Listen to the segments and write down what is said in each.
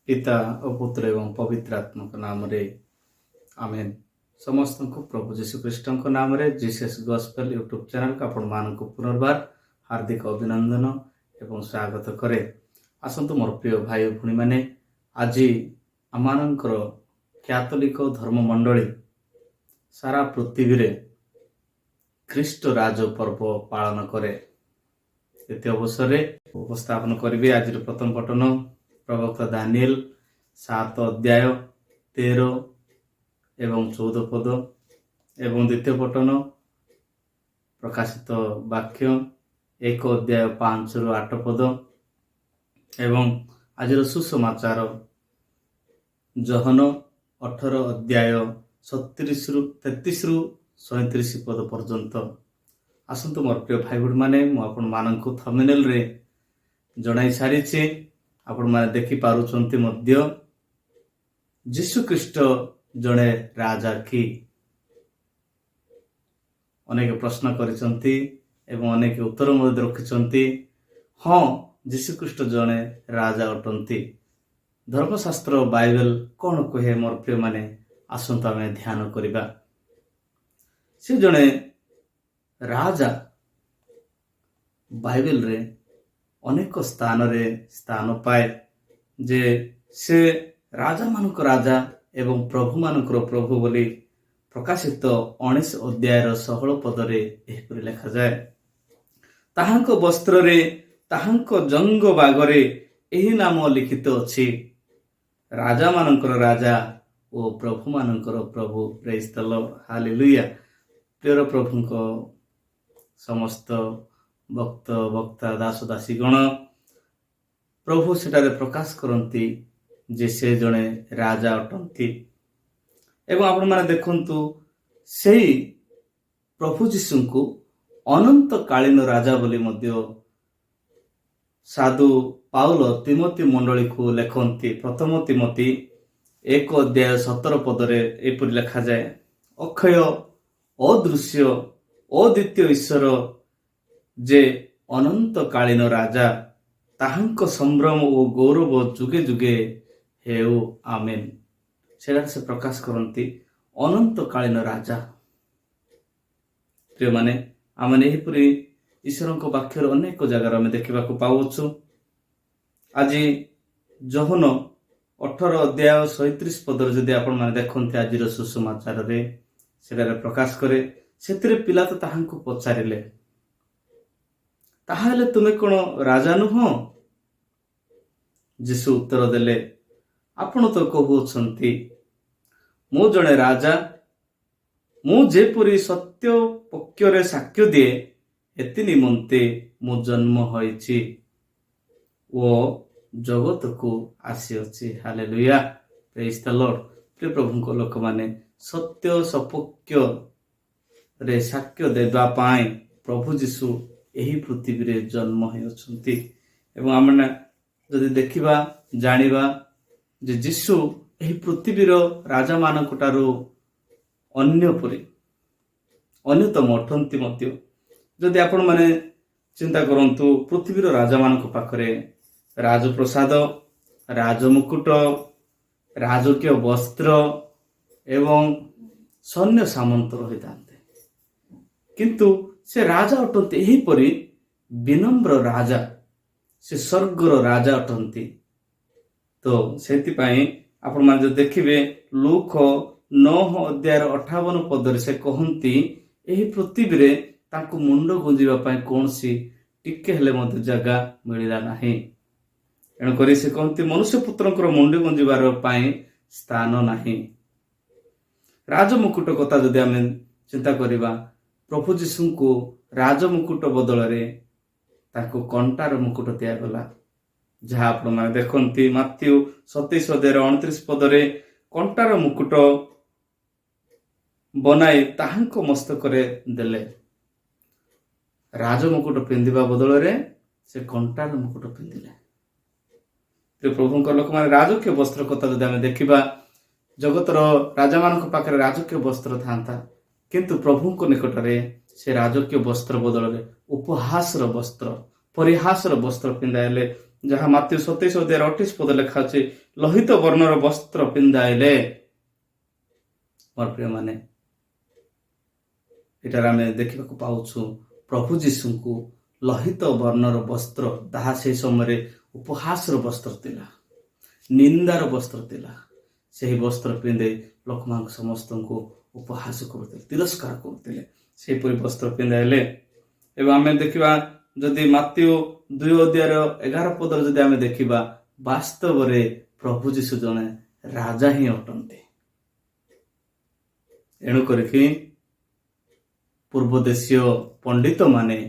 पिता और पुत्र एवं पवित्र आत्मा नाम रे आमेन। समस्त को प्रभु जीशु ख्रीष्ट नाम रे जीसस गॉस्पेल यूट्यूब चैनल का आपण मान को पुनर्बार हार्दिक अभिनंदन एवं स्वागत करे। आसतु मोर प्रिय भाई भूणी माने आज आमानकर कैथोलिक धर्म मंडली सारा पृथ्वी रे ख्रीष्ट राज पर्व पालन करे। इति अवसर उपस्थापन करी आज प्रथम पठन प्रवक्ता दानिएल 7 अध्याय 13 एवं 14 पद एवं द्वितीय पठन प्रकाशित वाक्य 1 अध्याय 5 ରୁ 8 पद एवं आज सुसमाचार जोहन 18 अध्याय 33 ରୁ 37 पद पर्यंत। आसतु मोर प्रिय भाई भूणी माने आपण मानक थंबनेल रे जणाई सारिछि। आपण माने देखि पारुचंती मध्य जीशु ख्रीष्ट जणे राजा कि अनेक प्रश्न करिसंती एवं अनेक उत्तर मध्य रखिसंती। हाँ, जीशु ख्रीष्ट जणे राजा अटंती। धर्मशास्त्र बाइबल कौन कहे मोर प्रिय माने आसंता में ध्यान करिबा। से जणे राजा बाइबल रे अनेक स्थान रे स्थान पाए जे से राजा मानक राजा एवं प्रभु मानकर प्रभु बोली प्रकाशित 19 अध्याय 16 पदरे एहिपरि लिखा जाए। ताहांक वस्त्र रे ताहांक जंग बागरे एही नाम लिखित अछि, राजा मानकर राजा ओ प्रभु मानकर प्रभु। Praise the lord, hallelujah. प्रिय प्रभुଙ୍କ समस्त भक्त भक्ता दास दासी गण प्रभु सेठारे प्रकाश करती जे से जणे राजा अटंती। एवं आपण माने देखंतु सेही प्रभु जीशु को अनंत कालीन राजा बोली मध्य साधु पाउल तिमोथी मंडली को लेखंती। प्रथम तिमोथी 1 अध्याय 17 पदरे एपरि लिखा जाए, अक्षय अदृश्य अद्वितीय ईश्वर जे अनंत कालीन राजा ताहांक संभ्रम और गौरव जुगे जुगे हेउ आमेन। सेटा से प्रकाश करती अनंत कालीन राजा। प्रिय माने आमे एहिपरि ईश्वरଙ୍କ वाक्यर अनेक जगह में देखा पाऊछु। आज जोहन 18 अध्याय 37 पदर जदि आपण माने देखंते आज सुसमाचार रे सेटा प्रकाश करे। सेतिरे पिलात ताहांको पचारिले, ताहाले तुमे कोन राजा नुह? जीशु उत्तर देले, आपण तो कहउछंती मु जणे राजा। मु जेपरि सत्य पक्षरे साक्ष्य दिए एति निमंते मु जन्म होइछि ओ जगत को आसीअछि। Hallelujah, praise the lord. प्रिय प्रभुଙ୍କ लोक माने सत्य सपक्ष रे साक्ष्य देबा पाए प्रभु जीशु एही पृथ्वी रे जन्म होइछंती। एवं आमने जदि देखिबा जानिबा जे जीशु एही पृथ्वी रो राजा मानकटारो अन्य परि अन्यतम अटंती मध्य। जदि आपण माने चिंता करंतु पृथ्वी रो राजा मानक पाखरे राजप्रसाद, राजमुकुट, राजकीय वस्त्र एवं सैन्य सामंत रहितांते, किंतु से राजा अटंती एही परि विनम्र राजा, से स्वर्गर राजा अटंती। तो सेति पई आपण माने जो देखिबे लूक 9 अध्याय 58 पदरे से कहंती एही पृथ्वी रे ताको मुंड गुंजिबा पई कोनसी टिके हेले मते जगह मिलिला नाही। एण करी से कहंती मनुष्य पुत्रंकर मुंड गुंजिबार पई स्थान नाही। राजमुकुट कथा जदि आमे चिंता करिबा, प्रभु जीशु को राजमुकुट बदल रे ताको कंटार मुकुट दिया गला, जहाँ आपण माने देखंती माथ्यू 27 अध्याय 29 पदरे कंटार मुकुट बनाई ताहांको मस्तक रे देले। राजमुकुट पिंधिबा बदल रे से कंटार मुकुट पिंधिले। तो प्रभुଙ୍କ लोक माने राजकीय वस्त्र कथा जदि आमे देखिबा, जगतर राजा मानक पाखरे राजकीय वस्त्र थांता, किंतु प्रभुଙ୍କ निकटरे से राजकीय वस्त्र बदल रे उपहासर वस्त्र, परिहासर वस्त्र पिंधाइले ଯାହା ମାତ୍ୟୁ 27:28 ଲେଖା ଅଛି, ଲୋହିତ ବର୍ଣ୍ଣର ବସ୍ତ୍ର ପିନ୍ଧାଇଲେ। ମୋର ପ୍ରିୟ ମାନେ, ଏଠାରେ ଆମେ ଦେଖିବାକୁ ପାଉଛୁ ପ୍ରଭୁ ଯୀଶୁଙ୍କୁ ଲୋହିତ ବର୍ଣ୍ଣର ବସ୍ତ୍ର, ତାହା ସେହି ସମୟରେ ଉପହାସର ବସ୍ତ୍ର ଥିଲା, ନିନ୍ଦାର ବସ୍ତ୍ର ଥିଲା। ସେହି ବସ୍ତ୍ର ପିନ୍ଧି ଲୋକମାନଙ୍କୁ ସମସ୍ତଙ୍କୁ ଉପହାସ କରୁଥିଲେ, ତିରସ୍କାର କରୁଥିଲେ। ସେହିପରି ବସ୍ତ୍ର ପିନ୍ଧାଇଲେ। ଏବଂ ଆମେ ଦେଖିବା ଯଦି ମାତ୍ୟୁ 2:11 ଯଦି ଆମେ ଦେଖିବା, ବାସ୍ତବରେ ପ୍ରଭୁ ଯୀଶୁ ଜଣେ ରାଜା ହିଁ ଅଟନ୍ତି। ଏଣୁ କରିକି ପୂର୍ବ ଦେଶୀୟ ପଣ୍ଡିତ ମାନେ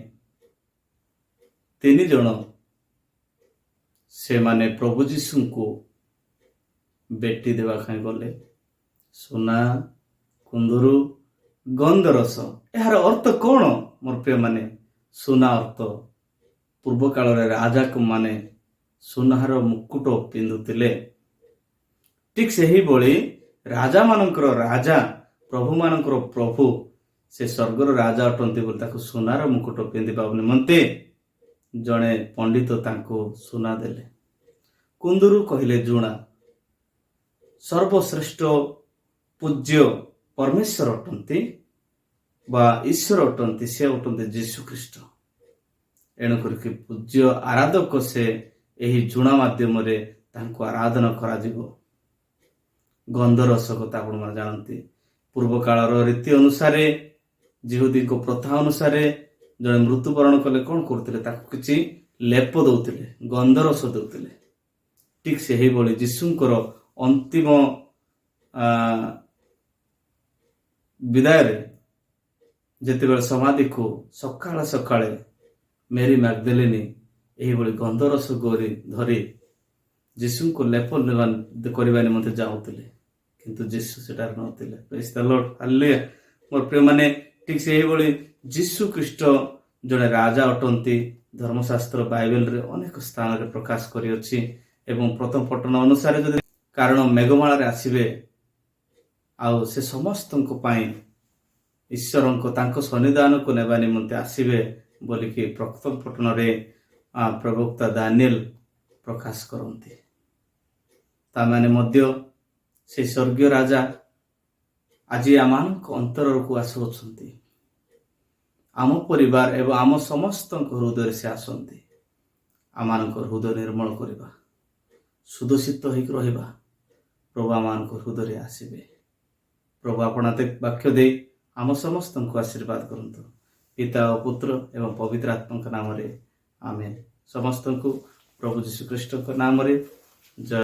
3 ଜଣ ସେମାନେ ପ୍ରଭୁ ଯୀଶୁଙ୍କୁ ବେଟି ଦେବା ପାଇଁ ଗଲେ। ସୁନା, କୁନ୍ଦୁରୁ, ଗନ୍ଧରସ। ଏହାର ଅର୍ଥ କ'ଣ ମୋର ପ୍ରିୟ ମାନେ? ସୁନା ଅର୍ଥ ପୂର୍ବ କାଳରେ ରାଜା ମାନେ ସୁନାର ମୁକୁଟ ପିନ୍ଧୁଥିଲେ। ଠିକ୍ ସେହିଭଳି ରାଜା ମାନଙ୍କର ରାଜା, ପ୍ରଭୁ ମାନଙ୍କର ପ୍ରଭୁ, ସେ ସ୍ୱର୍ଗର ରାଜା ଅଟନ୍ତି ବୋଲି ତାକୁ ସୁନାର ମୁକୁଟ ପିନ୍ଧିବା ନିମନ୍ତେ ଜଣେ ପଣ୍ଡିତ ତାଙ୍କୁ ସୁନା ଦେଲେ। କୁନ୍ଦୁରୁ କହିଲେ ଝୁଣା। ସର୍ବଶ୍ରେଷ୍ଠ ପୂଜ୍ୟ ପରମେଶ୍ୱର ଅଟନ୍ତି ବା ଈଶ୍ୱର ଅଟନ୍ତି, ସେ ଅଟନ୍ତି ଯୀଶୁ ଖ୍ରୀଷ୍ଟ। ଏଣୁ କରିକି ପୂଜ୍ୟ ଆରାଧକ ସେ ଏହି ଝୁଣା ମାଧ୍ୟମରେ ତାଙ୍କୁ ଆରାଧନା କରାଯିବ। ଗନ୍ଧରସ କଥା ଆପଣମାନେ ଜାଣନ୍ତି, ପୂର୍ବ କାଳର ରୀତି ଅନୁସାରେ, ଯିହୁଦୀଙ୍କ ପ୍ରଥା ଅନୁସାରେ ଜଣେ ମୃତ୍ୟୁବରଣ କଲେ କ'ଣ କରୁଥିଲେ? ତାକୁ କିଛି ଲେପ ଦଉଥିଲେ, ଗନ୍ଧରସ ଦଉଥିଲେ। ଠିକ୍ ସେହିଭଳି ଯୀଶୁଙ୍କର ଅନ୍ତିମ ବିଦାୟରେ ଯେତେବେଳେ ସମାଧିକୁ ସକାଳେ ସକାଳେ ମେରୀ ମାଗ୍ଦଲିନୀ ଏହିଭଳି ଗନ୍ଧରସ ଧରି ଯୀଶୁଙ୍କୁ ଲେପ କରିବା ନିମନ୍ତେ ଯାଉଥିଲେ, କିନ୍ତୁ ଯୀଶୁ ସେଠାରେ ନଥିଲେ। ପ୍ରେଜ୍ ଦ ଲର୍ଡ, ହାଲେଲୁୟା। ମୋର ପ୍ରିୟମାନେ, ଠିକ୍ ସେହିଭଳି ଯୀଶୁ ଖ୍ରୀଷ୍ଟ ଜଣେ ରାଜା ଅଟନ୍ତି। ଧର୍ମଶାସ୍ତ୍ର ବାଇବେଲରେ ଅନେକ ସ୍ଥାନରେ ପ୍ରକାଶ କରିଅଛି। ଏବଂ ପ୍ରଥମ ପଠନ ଅନୁସାରେ ଯଦି, କାରଣ ମେଘମାଳାରେ ଆସିବେ ଆଉ ସେ ସମସ୍ତଙ୍କ ପାଇଁ ଈଶ୍ୱରଙ୍କ ତାଙ୍କ ସନ୍ନିଧାନକୁ ନେବା ନିମନ୍ତେ ଆସିବେ ବୋଲିକି ପ୍ରଥମ ପଠନରେ ପ୍ରବକ୍ତା ଦାନିଏଲ ପ୍ରକାଶ କରନ୍ତି। ତାମାନେ ମଧ୍ୟ ସେ ସ୍ୱର୍ଗୀୟ ରାଜା ଆଜି ଆମମାନଙ୍କ ଅନ୍ତରକୁ ଆସୁଅଛନ୍ତି। ଆମ ପରିବାର ଏବଂ ଆମ ସମସ୍ତଙ୍କ ହୃଦୟରେ ସେ ଆସନ୍ତି। ଆମମାନଙ୍କ ହୃଦୟ ନିର୍ମଳ କରିବା, ସୁଦୂଷିତ ହେଇକି ରହିବା, ପ୍ରଭୁ ଆମମାନଙ୍କ ହୃଦୟରେ ଆସିବେ। ପ୍ରଭୁ ଆପଣା ବାକ୍ୟ ଦେଇ ଆମ ସମସ୍ତଙ୍କୁ ଆଶୀର୍ବାଦ କରନ୍ତୁ। ପିତା ଓ ପୁତ୍ର ଏବଂ ପବିତ୍ର ଆତ୍ମାଙ୍କ ନାମରେ ଆମେନ୍। ସମସ୍ତଙ୍କୁ ପ୍ରଭୁ ଯୀଶୁ ଖ୍ରୀଷ୍ଟଙ୍କ ନାମରେ ଜୟ।